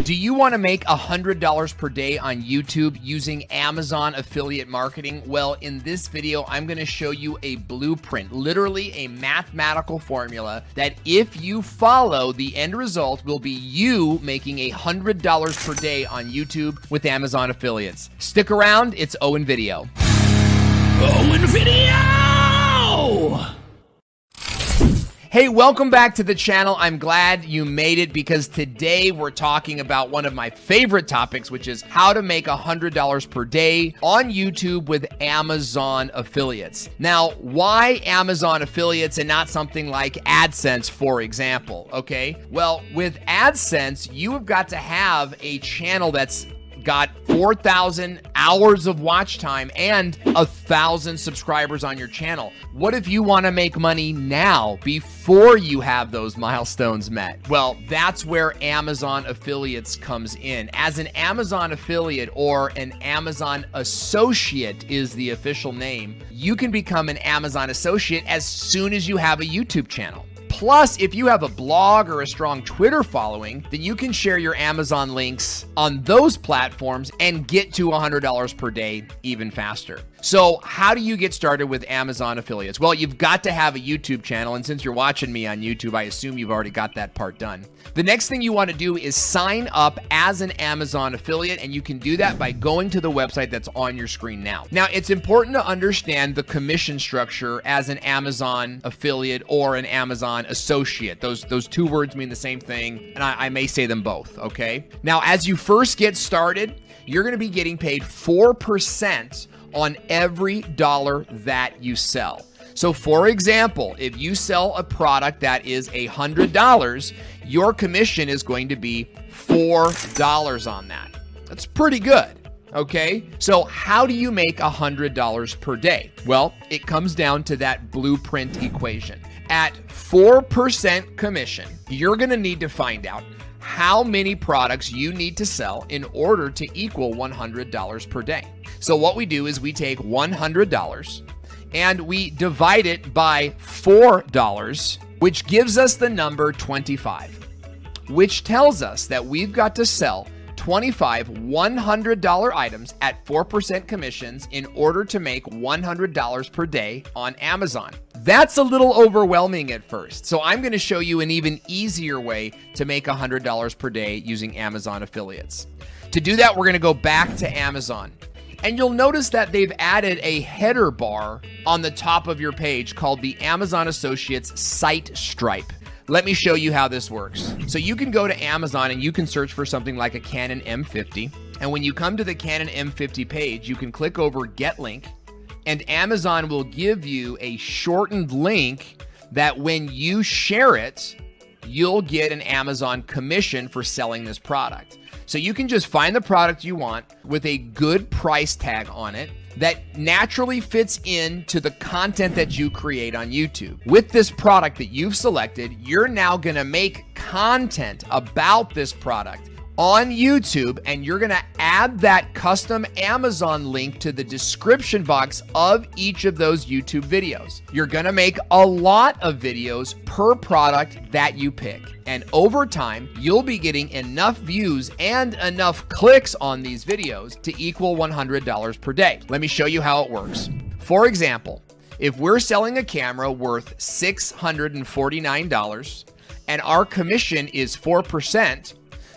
Do you want to make $100 per day on YouTube using Amazon affiliate marketing? Well, in this video, I'm going to show you a blueprint, literally a mathematical formula that if you follow, the end result will be you making $100 per day on YouTube with Amazon affiliates. Stick around, it's Owen Video. Owen Video! Hey, welcome back to the channel. I'm glad you made it because today we're talking about one of my favorite topics, which is how to make $100 per day on YouTube with Amazon affiliates. Now, why Amazon affiliates and not something like AdSense, for example, okay? Well, with AdSense, you have got to have a channel that's got 4,000 hours of watch time and 1,000 subscribers on your channel. What if you want to make money now before you have those milestones met? Well, that's where Amazon affiliates comes in. As an Amazon affiliate, or an Amazon associate is the official name, you can become an Amazon associate as soon as you have a YouTube channel. Plus, if you have a blog or a strong Twitter following, then you can share your Amazon links on those platforms and get to $100 per day even faster. So how do you get started with Amazon affiliates? Well, you've got to have a YouTube channel, and since you're watching me on YouTube, I assume you've already got that part done. The next thing you want to do is sign up as an Amazon affiliate, and you can do that by going to the website that's on your screen now. Now, it's important to understand the commission structure as an Amazon affiliate or an Amazon associate. Those two words mean the same thing, and I may say them both, okay? Now, as you first get started, you're going to be getting paid 4% on every dollar that you sell. So for example, if you sell a product that is $100, your commission is going to be $4 on that. That's pretty good. Okay, so how do you make $100 per day? Well, it comes down to that blueprint equation. At 4% commission, you're going to need to find out how many products you need to sell in order to equal $100 per day. So what we do is we take $100 and we divide it by $4, which gives us the number 25, which tells us that we've got to sell 25 $100 items at 4% commissions in order to make $100 per day on Amazon. That's a little overwhelming at first, so I'm going to show you an even easier way to make $100 per day using Amazon affiliates. To do that, we're going to go back to Amazon, and you'll notice that they've added a header bar on the top of your page called the Amazon Associates Site Stripe. Let me show you how this works. So you can go to Amazon and you can search for something like a Canon M50. And when you come to the Canon M50 page, you can click over Get Link, and Amazon will give you a shortened link that when you share it, you'll get an Amazon commission for selling this product. So you can just find the product you want with a good price tag on it that naturally fits into the content that you create on YouTube. With this product that you've selected, you're now gonna make content about this product on YouTube, and you're gonna add that custom Amazon link to the description box of each of those YouTube videos. You're gonna make a lot of videos per product that you pick. And over time, you'll be getting enough views and enough clicks on these videos to equal $100 per day. Let me show you how it works. For example, if we're selling a camera worth $649 and our commission is 4%,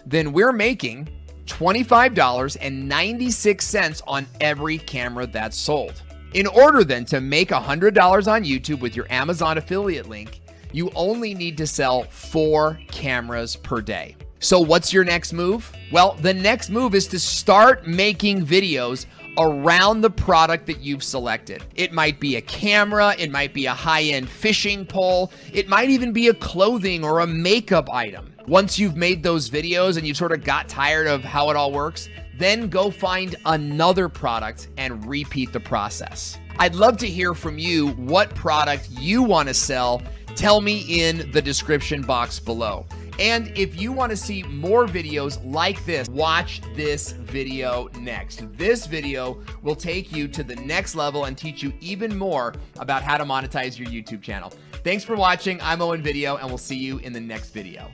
then we're making $25.96 on every camera that's sold. In order then to make $100 on YouTube with your Amazon affiliate link, you only need to sell 4 cameras per day. So what's your next move? Well, the next move is to start making videos around the product that you've selected. It might be a camera, it might be a high-end fishing pole, it might even be a clothing or a makeup item. Once you've made those videos and you've sort of got tired of how it all works, then go find another product and repeat the process. I'd love to hear from you what product you want to sell. Tell me in the description box below. And if you want to see more videos like this, watch this video next. This video will take you to the next level and teach you even more about how to monetize your YouTube channel. Thanks for watching. I'm Owen Video, and we'll see you in the next video.